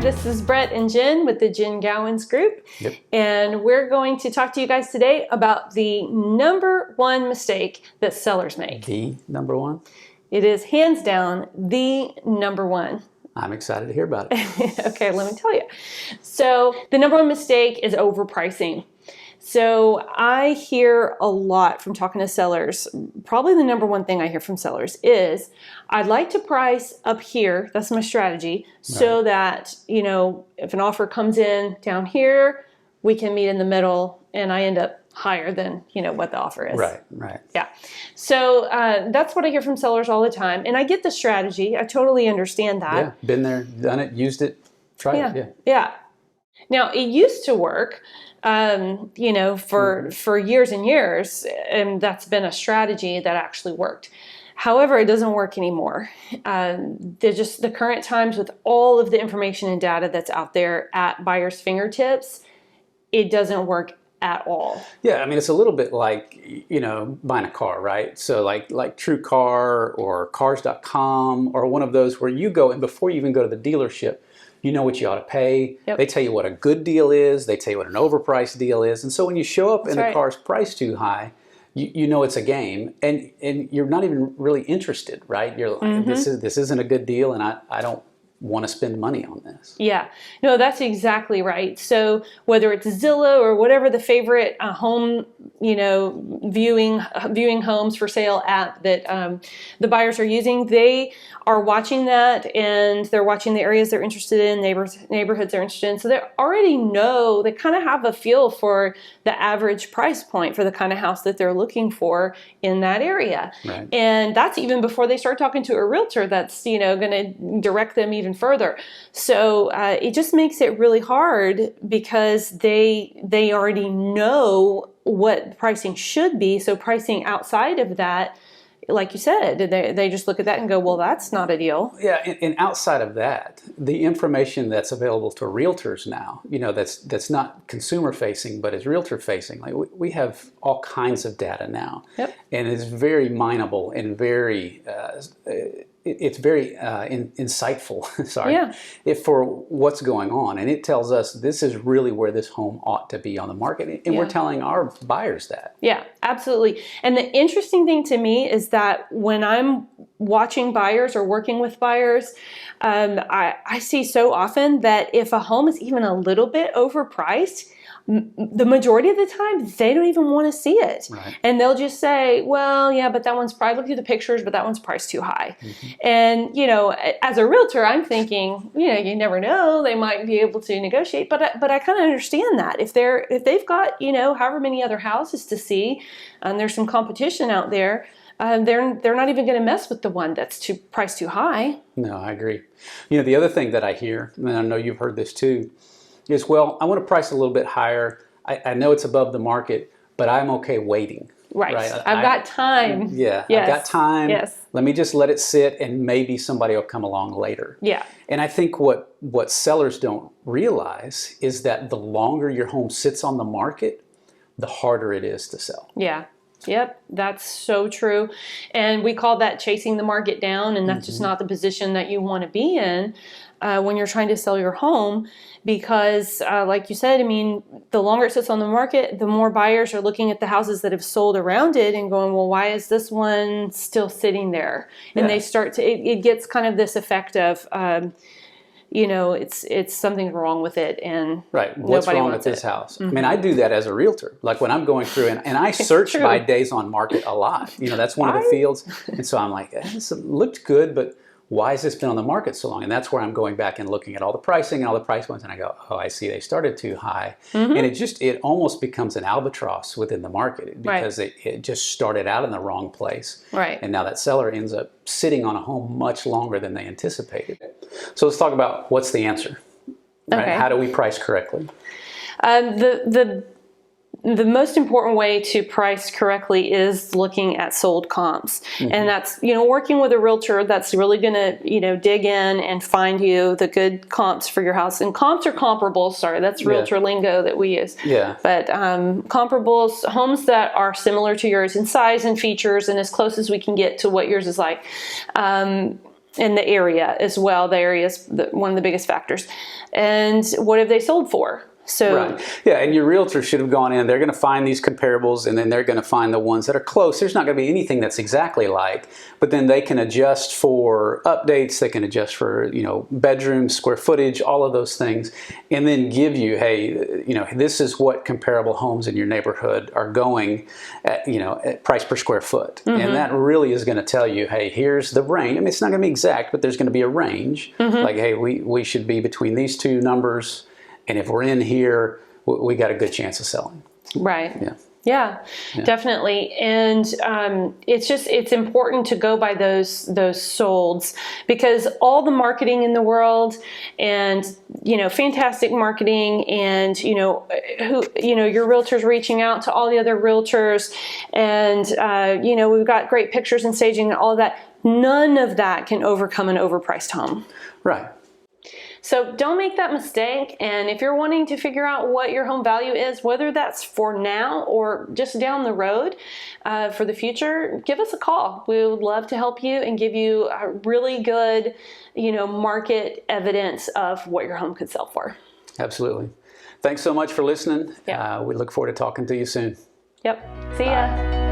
this is Brett and Jen with the Jen Gowens Group. Yep. And we're going to talk to you guys today about the number one mistake that sellers make. The number one? It is hands down the number one. I'm excited to hear about it. Okay, let me tell you. So the number one mistake is overpricing. So I hear a lot from talking to sellers. Probably the number one thing I hear from sellers is, I'd like to price up here. That's my strategy. So that, you know, if an offer comes in down here, we can meet in the middle and I end up higher than, you know, what the offer is. Right. Yeah. So that's what I hear from sellers all the time. And I get the strategy. I totally understand that. Yeah, been there, done it, used it, tried it. Yeah. Now, it used to work, you know, for years and years, and that's been a strategy that actually worked. However, it doesn't work anymore. They're just the current times with all of the information and data that's out there at buyers' fingertips, it doesn't work at all. Yeah, I mean, it's a little bit like, you know, buying a car, right? So like TrueCar or Cars.com or one of those where you go and before you even go to the dealership, you know what you ought to pay. Yep. They tell you what a good deal is. They tell you what an overpriced deal is. And so when you show up and the car's priced too high, you know it's a game, and you're not even really interested, right? You're like, this isn't a good deal, and I don't want to spend money on this. Yeah, no, that's exactly right. So whether it's Zillow or whatever the favorite home, you know, viewing homes for sale app that the buyers are using, they are watching that and they're watching the areas they're interested in, neighborhoods they're interested in. So they already know, they kind of have a feel for the average price point for the kind of house that they're looking for in that area. Right. And that's even before they start talking to a realtor that's, you know, going to direct them even further. So it just makes it really hard because they already know what pricing should be. So pricing outside of that, like you said, they just look at that and go, well, that's not a deal. Yeah, and outside of that, the information that's available to realtors now, you know, that's not consumer facing, but is realtor facing. Like we have all kinds of data now, and it's very mineable and very it's very insightful. Sorry, for what's going on, and it tells us this is really where this home ought to be on the market, and we're telling our buyers that. Yeah, absolutely. And the interesting thing to me is that when I'm watching buyers or working with buyers, I see so often that if a home is even a little bit overpriced, the majority of the time, they don't even want to see it. Right. And they'll just say, well, yeah, but that one's probably, look through the pictures, but that one's priced too high. And, you know, as a realtor, I'm thinking, you know, you never know, they might be able to negotiate. But I kind of understand that. If they've got, you know, however many other houses to see, and there's some competition out there, they're not even going to mess with the one that's priced too high. No, I agree. You know, the other thing that I hear, and I know you've heard this too, is, well, I want to price a little bit higher. I know it's above the market, but I'm okay waiting. Right. I've got time. Yeah, yes. I've got time. Yes. Let me just let it sit, and maybe somebody will come along later. Yeah. And I think what sellers don't realize is that the longer your home sits on the market, the harder it is to sell. Yeah. Yep, that's so true. And we call that chasing the market down, and that's just not the position that you want to be in when you're trying to sell your home, because like you said, I mean, the longer it sits on the market, the more buyers are looking at the houses that have sold around it and going, well, why is this one still sitting there? And they start to, it gets kind of this effect of, you know, it's something wrong with it, and what's wrong with this house? I mean, I do that as a realtor. Like when I'm going through and I search by days on market a lot. You know, that's one of the fields. And so I'm like, this looked good, but why has this been on the market so long? And that's where I'm going back and looking at all the pricing and all the price points, and I go, oh, I see, they started too high. And it almost becomes an albatross within the market because it just started out in the wrong place. Right. And now that seller ends up sitting on a home much longer than they anticipated. So let's talk about what's the answer. Right? Okay. How do we price correctly? The most important way to price correctly is looking at sold comps. And that's, you know, working with a realtor that's really going to, you know, dig in and find you the good comps for your house. And comps are comparables. Sorry, that's realtor lingo that we use. Yeah. But comparables, homes that are similar to yours in size and features and as close as we can get to what yours is like. in the area as well. The area is one of the biggest factors. And what have they sold for? So, right. Yeah, and your realtor should have gone in. They're going to find these comparables, and then they're going to find the ones that are close. There's not going to be anything that's exactly like, but then they can adjust for updates. They can adjust for, bedrooms, square footage, all of those things, and then give you, hey, this is what comparable homes in your neighborhood are going at, at price per square foot. Mm-hmm. And that really is going to tell you, hey, here's the range. I mean, it's not going to be exact, but there's going to be a range. Mm-hmm. Like, hey, we should be between these two numbers. And if we're in here, we got a good chance of selling. Right. Yeah, definitely. And it's important to go by those solds, because all the marketing in the world and, fantastic marketing and, your realtor's reaching out to all the other realtors and, we've got great pictures and staging and all of that. None of that can overcome an overpriced home. Right. So don't make that mistake. And if you're wanting to figure out what your home value is, whether that's for now or just down the road for the future, give us a call. We would love to help you and give you a really good, market evidence of what your home could sell for. Absolutely. Thanks so much for listening. We look forward to talking to you soon. Yep. See ya. Bye.